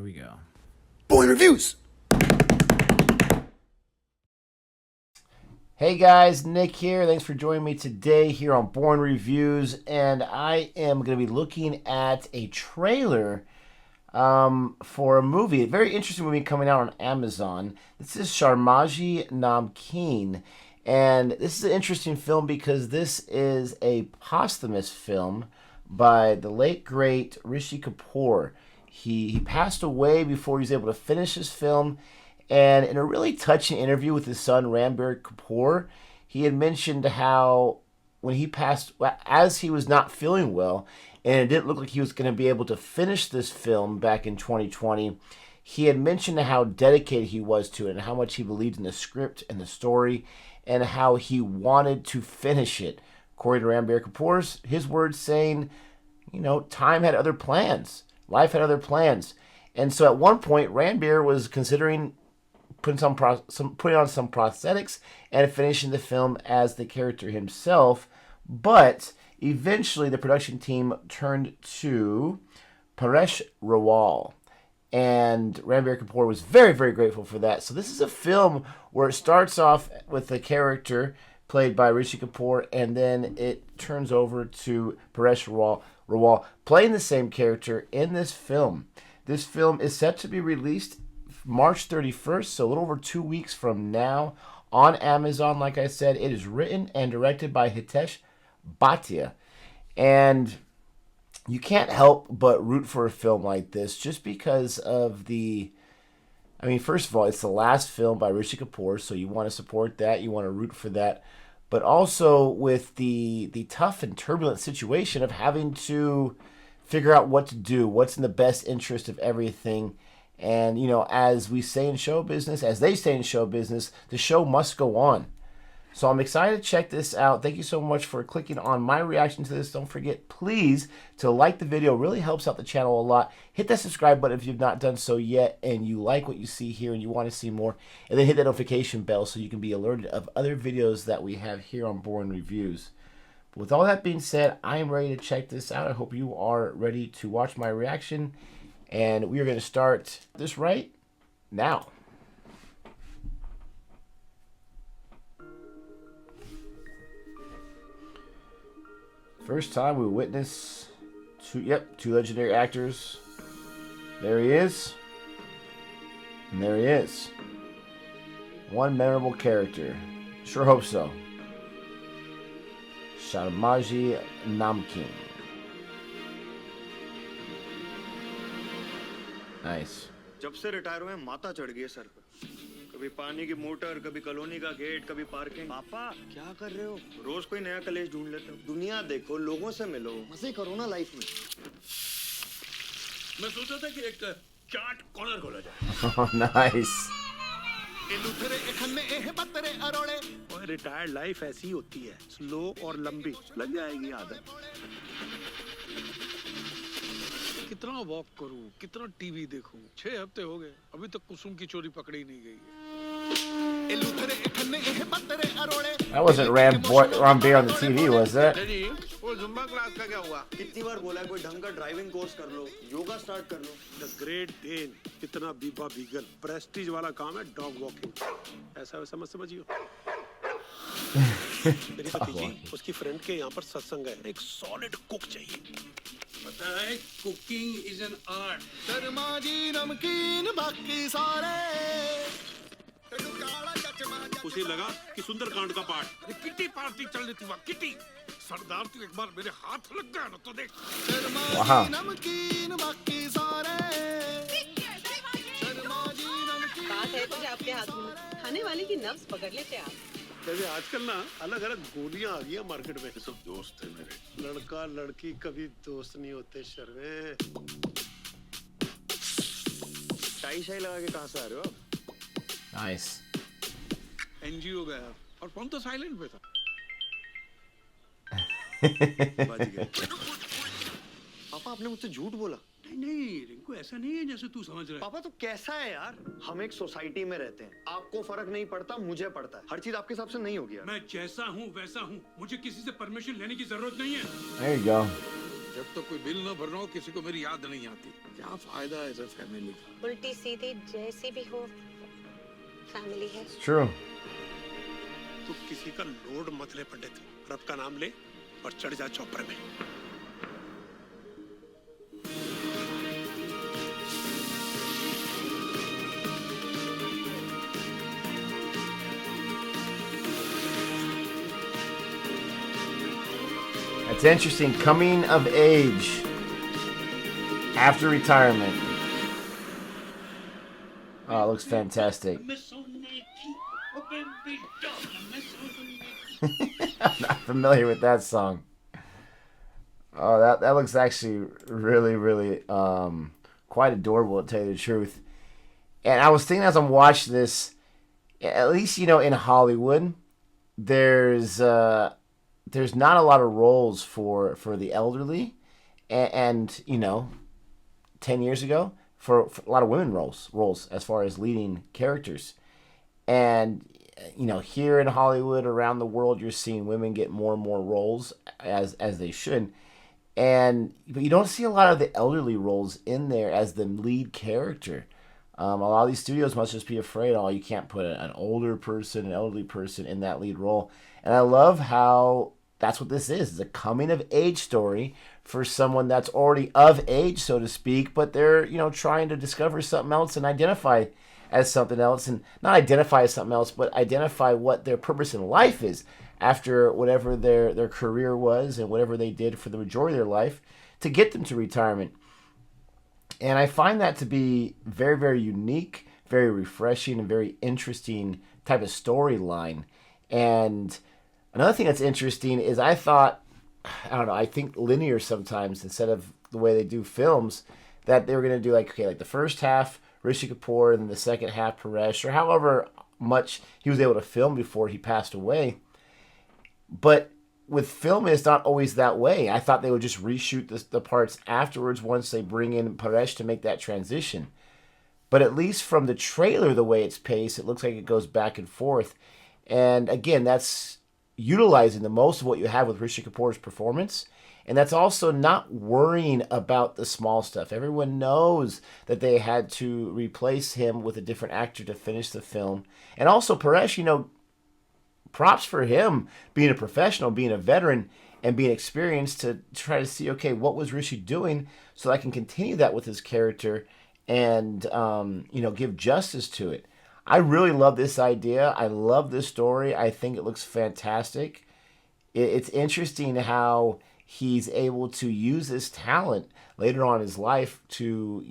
we go. Boring Reviews! Hey guys, Nick here. Thanks for joining me today here on Boring Reviews. And I am going to be looking at a trailer for a movie, a very interesting movie coming out on Amazon. This is Sharmaji Namkeen. And this is an interesting film because this is a posthumous film by the late, great Rishi Kapoor. He passed away before he was able to finish his film. And in a really touching interview with his son, Ranbir Kapoor, he had mentioned how when he passed, as he was not feeling well, and it didn't look like he was going to be able to finish this film back in 2020, he had mentioned how dedicated he was to it and how much he believed in the script and the story and how he wanted to finish it. According to Ranbir Kapoor's, his words saying, you know, time had other plans. Life had other plans. And so at one point, Ranbir was considering putting on some prosthetics and finishing the film as the character himself, but eventually the production team turned to Paresh Rawal, and Ranbir Kapoor was very, very grateful for that. So this is a film where it starts off with the character played by Rishi Kapoor, and then it turns over to Paresh Rawal playing the same character in this film. This film is set to be released March 31st, so a little over 2 weeks from now on Amazon. Like I said, it is written and directed by Hitesh Bhatia. And you can't help but root for a film like this just because of the... I mean, first of all, it's the last film by Rishi Kapoor, so you want to support that, you want to root for that. But also with the tough and turbulent situation of having to figure out what to do, what's in the best interest of everything. And, you know, as we say in show business, as they say in show business, the show must go on. So I'm excited to check this out. Thank you so much for clicking on my reaction to this. Don't forget, please, to like the video. It really helps out the channel a lot. Hit that subscribe button if you've not done so yet and you like what you see here and you want to see more. And then hit that notification bell so you can be alerted of other videos that we have here on Boring Reviews. But with all that being said, I am ready to check this out. I hope you are ready to watch my reaction. And we are going to start this right now. First time we witness two legendary actors. There he is. And there he is. One memorable character. Sure hope so. Sharmaji Namkeen. Nice. जब से retire हुए माता चढ़ गई है sir पर। कभी पानी की मोटर, कभी कॉलोनी का गेट, कभी पार्किंग। पापा क्या कर रहे हो? रोज कोई नया कलेश ढूंढ लेते हो। दुनिया देखो, लोगों से मिलो, मजे करो ना लाइफ में। मैं सोचा था कि एक चाट कॉर्नर खोला जाए। Oh, nice. रिटायर्ड लाइफ ऐसी होती है, स्लो और लंबी, लग जाएगी आदत। कितना वॉक करूं, कितना टीवी देखूं, 6 हफ्ते हो गए, अभी तक कुसुम की चोरी पकड़ी नहीं गई है। That wasn't Ranbir on the TV, was that? वो जुम्बा क्लास का क्या हुआ? कितनी बार बोला है कोई ढंग का ड्राइविंग कोर्स कर लो, योगा स्टार्ट कर लो। द ग्रेट डेन, कितना बीबा बीगल, प्रेस्टीज वाला काम है डॉग वॉकिंग। ऐसा वैसा मत समझियो। मेरी भतीजी, उसकी फ्रेंड के यहाँ पर सत्संग है, एक सॉलिड कुक चाहिए। पता है, cooking is an art. Sharmaji नमकीन बाकी सारे उसे लगा कि सुंदरकांड का पार्ट, अरे किटी पार्टी चल रही थी वहाँ, किटी। सरदार तू एक बार मेरे हाथ लग गया ना तो देख। शर्माजी नमकीन बाकी सारे बात है तो आपके हाथ में खाने वाले की नब्ज पकड़ लेते आप। जैसे आजकल ना अलग अलग गोलियां आ गई हैं मार्केट में। सब दोस्त है मेरे। लड़का लड़की कभी दोस्त नहीं होते शर्मे। टाई शाई लगा के कहाँ से आ रहे हो आप? Nice. एनजीओ गया और फोन तो साइलेंट पे था। पापा आपने मुझसे झूठ बोला। नहीं रिंकू, ऐसा नहीं है जैसे तू समझ रहा है। पापा तो कैसा है यार? हम एक सोसाइटी में रहते हैं, आपको फर्क नहीं पड़ता, मुझे पड़ता है। हर चीज आपके हिसाब से नहीं होगी यार। मैं जैसा हूँ वैसा हूँ, मुझे किसी से परमिशन लेने की जरूरत नहीं है। There you go. जब तक कोई बिल न भरना हो किसी को मेरी याद नहीं आती। क्या फायदा है ऐसे फैमिली का? उल्टी सीधी जैसी भी हो, फैमिली है। It's true. तू किसी का लोड मत ले पंडित, रब का नाम ले और चढ़ जा चौपर में। That's interesting. Coming of age after retirement. Oh, it looks fantastic. I'm not familiar with that song. Oh, that looks actually really quite adorable, to tell you the truth. And I was thinking as I'm watching this, at least in Hollywood, there's not a lot of roles for the elderly, and 10 years ago for a lot of women roles as far as leading characters, and here in Hollywood, around the world, you're seeing women get more and more roles as they should, but you don't see a lot of the elderly roles in there as the lead character. A lot of these studios must just be afraid, you can't put an older person, an elderly person in that lead role. And I love how that's what this is. It's a coming of age story for someone that's already of age, so to speak, but they're, trying to discover something else and identify as something else, and not identify as something else, but identify what their purpose in life is after whatever their career was and whatever they did for the majority of their life to get them to retirement. And I find that to be very, very unique, very refreshing, and very interesting type of storyline. And another thing that's interesting is I think linear sometimes instead of the way they do films, that they were going to do like the first half Rishi Kapoor and then the second half Paresh, or however much he was able to film before he passed away. But with film, it's not always that way. I thought they would just reshoot the parts afterwards once they bring in Paresh to make that transition. But at least from the trailer, the way it's paced, it looks like it goes back and forth. And again, that's utilizing the most of what you have with Rishi Kapoor's performance. And that's also not worrying about the small stuff. Everyone knows that they had to replace him with a different actor to finish the film. And also Paresh, props for him being a professional, being a veteran, and being experienced to try to see, okay, what was Rishi doing so I can continue that with his character and, give justice to it. I really love this idea. I love this story. I think it looks fantastic. It's interesting how he's able to use this talent later on in his life to,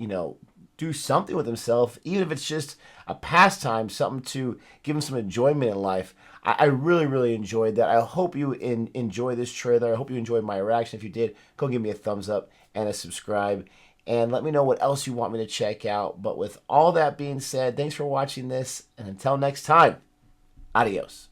do something with himself, even if it's just a pastime, something to give him some enjoyment in life. I really, really enjoyed that. I hope you enjoy this trailer. I hope you enjoyed my reaction. If you did, go give me a thumbs up and a subscribe. And let me know what else you want me to check out. But with all that being said, thanks for watching this. And until next time, adios.